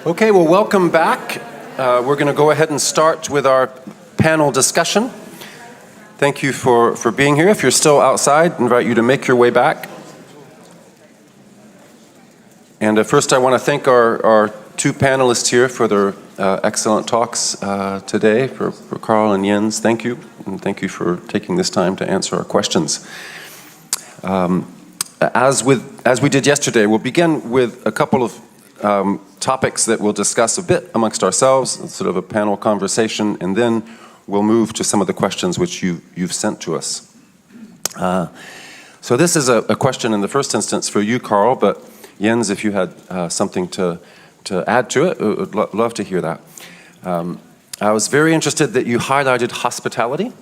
Okay, well, welcome back. We're going to go ahead and start with our panel discussion. Thank you for being here. If you're still outside, I invite you to make your way back. And first, I want to thank our two panelists here for their excellent talks today, for Carl and Jens. Thank you, and thank you for taking this time to answer our questions. As we did yesterday, we'll begin with a couple of topics that we'll discuss a bit amongst ourselves, sort of a panel conversation, and then we'll move to some of the questions which you've sent to us. So this is a question in the first instance for you, Carl, but Jens, if you had something to add to it, I would love to hear that. I was very interested that you highlighted hospitality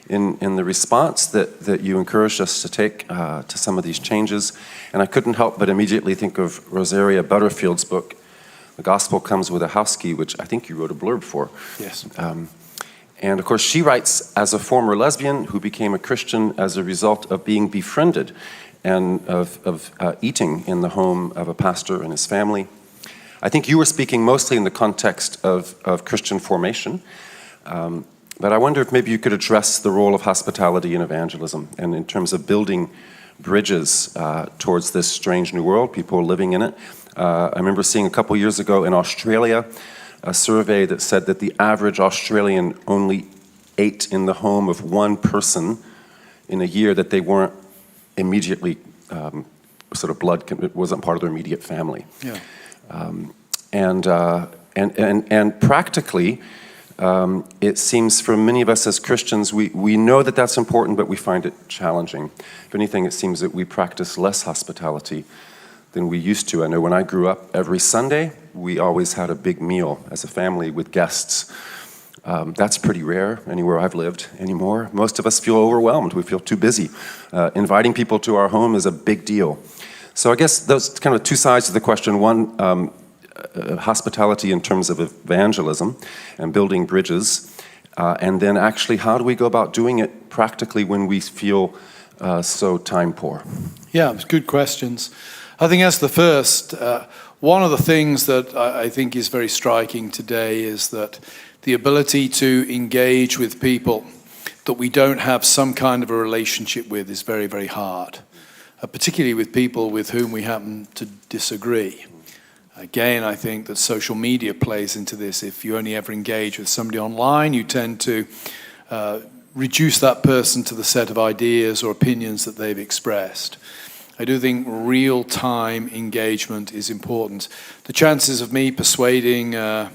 in the response that you encouraged us to take to some of these changes. And I couldn't help but immediately think of Rosaria Butterfield's book, The Gospel Comes with a House Key, which I think you wrote a blurb for. Yes. And of course, she writes as a former lesbian who became a Christian as a result of being befriended and of eating in the home of a pastor and his family. I think you were speaking mostly in the context of Christian formation. But I wonder if maybe you could address the role of hospitality in evangelism and in terms of building bridges towards this strange new world, people living in it. I remember seeing a couple years ago in Australia a survey that said that the average Australian only ate in the home of one person in a year that they weren't immediately sort of it wasn't part of their immediate family. Yeah. And practically, it seems for many of us as Christians, we know that that's important, but we find it challenging. If anything, it seems that we practice less hospitality than we used to. I know when I grew up, every Sunday, we always had a big meal as a family with guests. That's pretty rare anywhere I've lived anymore. Most of us feel overwhelmed. We feel too busy. Inviting people to our home is a big deal. So I guess those kind of two sides of the question. One, hospitality in terms of evangelism and building bridges, and then actually how do we go about doing it practically when we feel so time poor? Yeah, it's good questions. I think as the first, one of the things that I think is very striking today is that the ability to engage with people that we don't have some kind of a relationship with is very, very hard, particularly with people with whom we happen to disagree. Again, I think that social media plays into this. If you only ever engage with somebody online, you tend to reduce that person to the set of ideas or opinions that they've expressed. I do think real-time engagement is important. The chances of me persuading an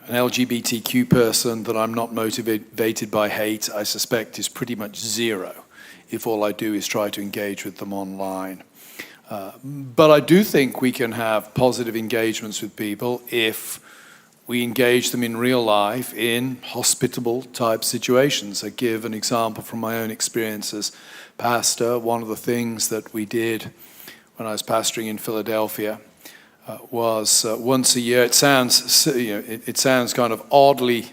LGBTQ person that I'm not motivated by hate, I suspect, is pretty much zero if all I do is try to engage with them online. But I do think we can have positive engagements with people if we engage them in real life in hospitable type situations. I give an example from my own experience as pastor. One of the things that we did when I was pastoring in Philadelphia was once a year. It sounds, it sounds kind of oddly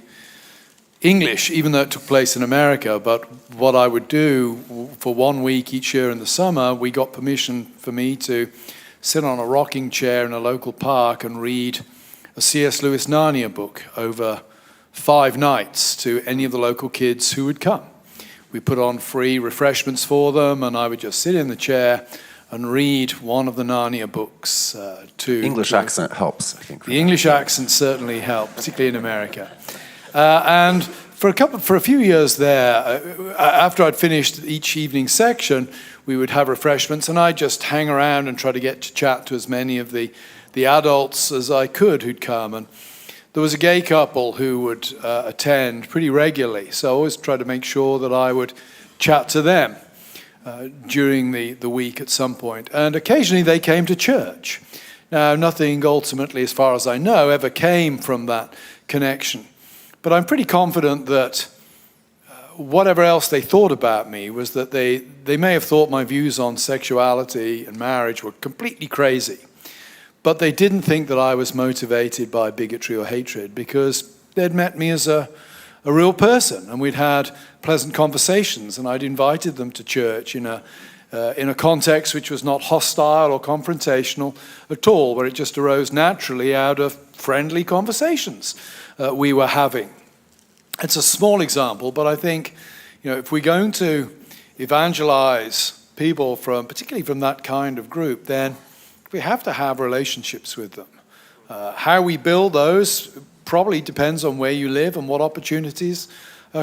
English, even though it took place in America, but what I would do for 1 week each year in the summer, we got permission for me to sit on a rocking chair in a local park and read a C.S. Lewis Narnia book over 5 nights to any of the local kids who would come. We put on free refreshments for them, and I would just sit in the chair and read one of the Narnia books to... English accent helps, I think. The English accent certainly helped, particularly in America. And for a few years there, after I'd finished each evening section, we would have refreshments, and I'd just hang around and try to get to chat to as many of the adults as I could who'd come. And there was a gay couple who would attend pretty regularly, so I always tried to make sure that I would chat to them during the week at some point. And occasionally they came to church. Now, nothing ultimately, as far as I know, ever came from that connection. But I'm pretty confident that whatever else they thought about me was that they may have thought my views on sexuality and marriage were completely crazy. But they didn't think that I was motivated by bigotry or hatred because they'd met me as a real person, and we'd had pleasant conversations, and I'd invited them to church in a in a context which was not hostile or confrontational at all, where it just arose naturally out of friendly conversations we were having. It's a small example, but I think, if we're going to evangelize people particularly from that kind of group, then we have to have relationships with them. How we build those probably depends on where you live and what opportunities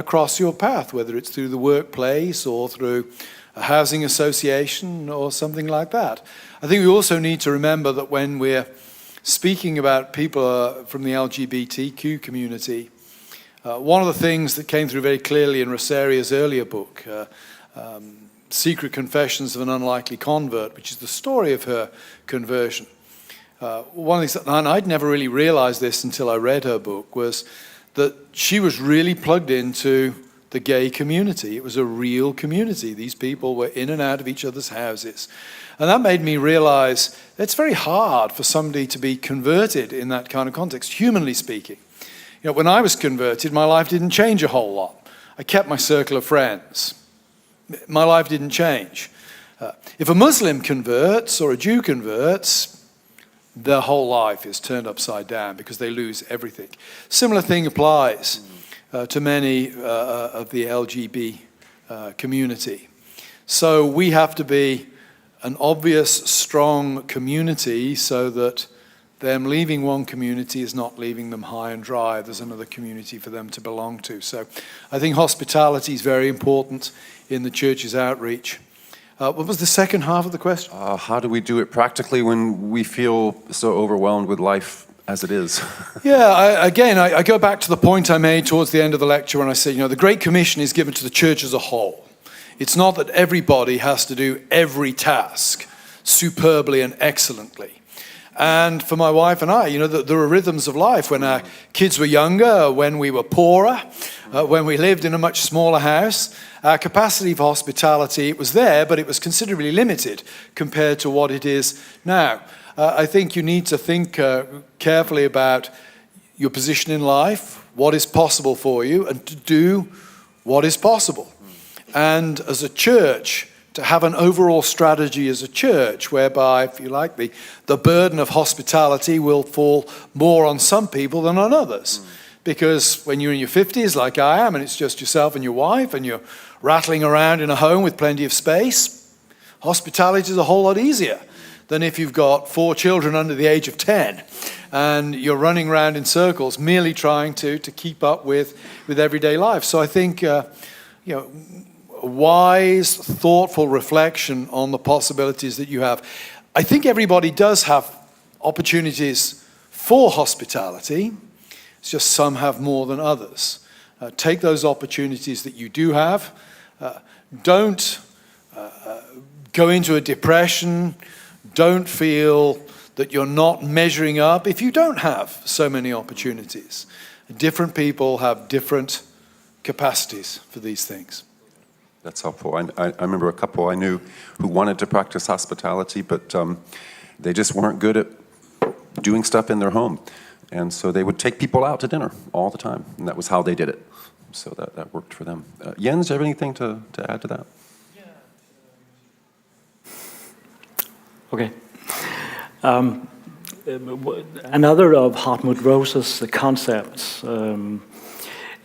cross your path, whether it's through the workplace or through a housing association or something like that. I think we also need to remember that when we're speaking about people from the LGBTQ community, one of the things that came through very clearly in Rosaria's earlier book, Secret Confessions of an Unlikely Convert, which is the story of her conversion. One of the things, and I'd never really realized this until I read her book, was that she was really plugged into the gay community. It was a real community. These people were in and out of each other's houses. And that made me realize it's very hard for somebody to be converted in that kind of context, humanly speaking. When I was converted, my life didn't change a whole lot. I kept my circle of friends. My life didn't change. If a Muslim converts or a Jew converts, their whole life is turned upside down because they lose everything. Similar thing applies to many of the LGB community. So we have to be an obvious, strong community so that them leaving one community is not leaving them high and dry. There's another community for them to belong to. So I think hospitality is very important in the church's outreach. What was the second half of the question? How do we do it practically when we feel so overwhelmed with life as it is? Yeah, I go back to the point I made towards the end of the lecture when I said, the Great Commission is given to the church as a whole. It's not that everybody has to do every task superbly and excellently. And for my wife and I, there are rhythms of life. When our kids were younger, when we were poorer, when we lived in a much smaller house, our capacity for hospitality, it was there, but it was considerably limited compared to what it is now. I think you need to think carefully about your position in life, what is possible for you, and to do what is possible. And as a church, to have an overall strategy as a church whereby, if you like, the burden of hospitality will fall more on some people than on others. Because when you're in your 50s, like I am, and it's just yourself and your wife, and you're rattling around in a home with plenty of space, hospitality is a whole lot easier than if you've got 4 children under the age of 10 and you're running around in circles merely trying to keep up with everyday life. So I think, wise, thoughtful reflection on the possibilities that you have. I think everybody does have opportunities for hospitality. It's just some have more than others. Take those opportunities that you do have. Don't go into a depression. Don't feel that you're not measuring up if you don't have so many opportunities. Different people have different capacities for these things. That's helpful. I remember a couple I knew who wanted to practice hospitality, but they just weren't good at doing stuff in their home. And so they would take people out to dinner all the time, and that was how they did it. So that worked for them. Jens, do you have anything to add to that? Yeah. Okay. Another of Hartmut Rosa's concepts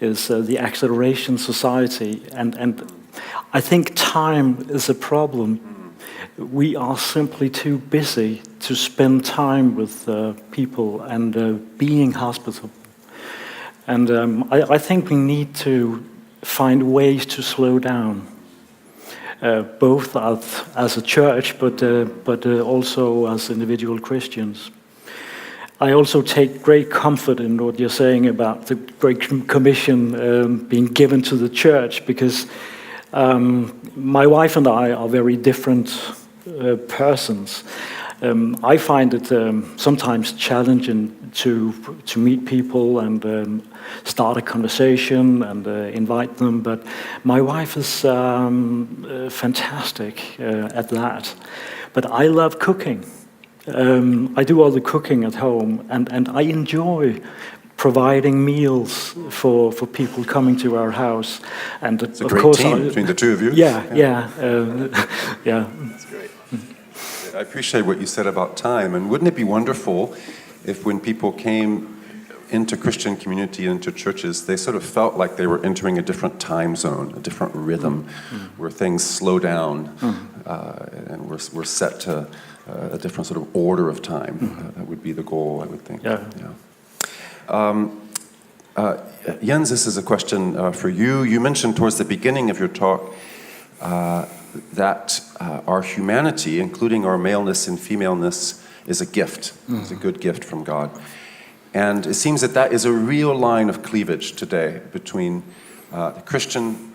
is the acceleration society, and I think time is a problem. We are simply too busy to spend time with people and being hospitable. And I think we need to find ways to slow down, both as a church, but also as individual Christians. I also take great comfort in what you're saying about the Great Commission being given to the church, because my wife and I are very different persons. I find it sometimes challenging to meet people and start a conversation and invite them, but my wife is fantastic at that. But I love cooking. I do all the cooking at home, and I enjoy providing meals for people coming to our house. And It's a great team between the two of you. Yeah. That's great. I appreciate what you said about time. And wouldn't it be wonderful if when people came into Christian community, into churches, they sort of felt like they were entering a different time zone, a different rhythm, where things slow down and we're set to a different sort of order of time. That would be the goal, I would think. Yeah. Jens, this is a question for you. You mentioned towards the beginning of your talk that our humanity, including our maleness and femaleness, is a gift. It's a good gift from God. And it seems that that is a real line of cleavage today between the Christian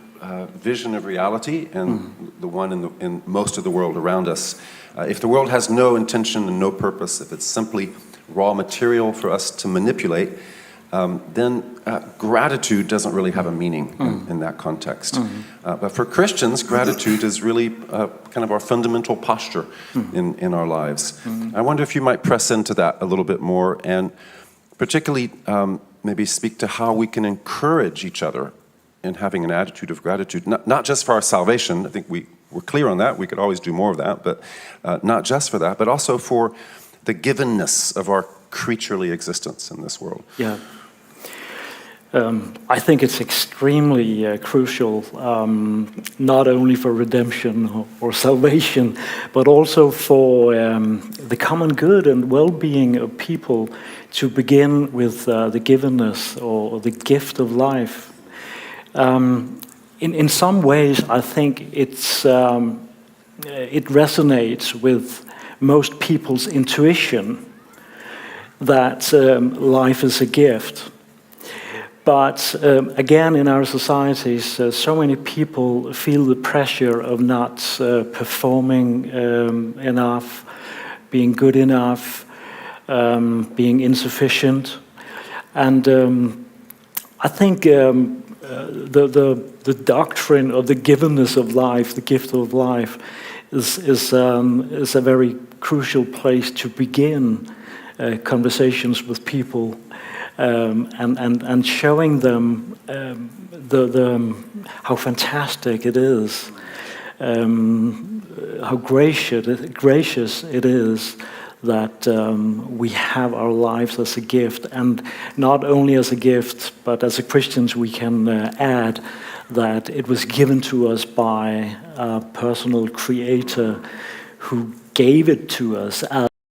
vision of reality and the one in most of the world around us. If the world has no intention and no purpose, if it's simply raw material for us to manipulate, then gratitude doesn't really have a meaning in that context. But for Christians, gratitude is really kind of our fundamental posture in our lives. I wonder if you might press into that a little bit more, and particularly maybe speak to how we can encourage each other in having an attitude of gratitude, not just for our salvation. I think we're clear on that. We could always do more of that, but not just for that, but also for the givenness of our creaturely existence in this world. Yeah. I think it's extremely crucial, not only for redemption or salvation, but also for the common good and well-being of people, to begin with the givenness or the gift of life. In some ways, I think it resonates with most people's intuition that life is a gift. But again, in our societies, so many people feel the pressure of not performing enough, being good enough, being insufficient. And I think the doctrine of the givenness of life, the gift of life, is a very crucial place to begin conversations with people. And showing them how fantastic it is, how gracious it is that we have our lives as a gift, and not only as a gift, but as Christians we can add that it was given to us by a personal Creator who gave it to us as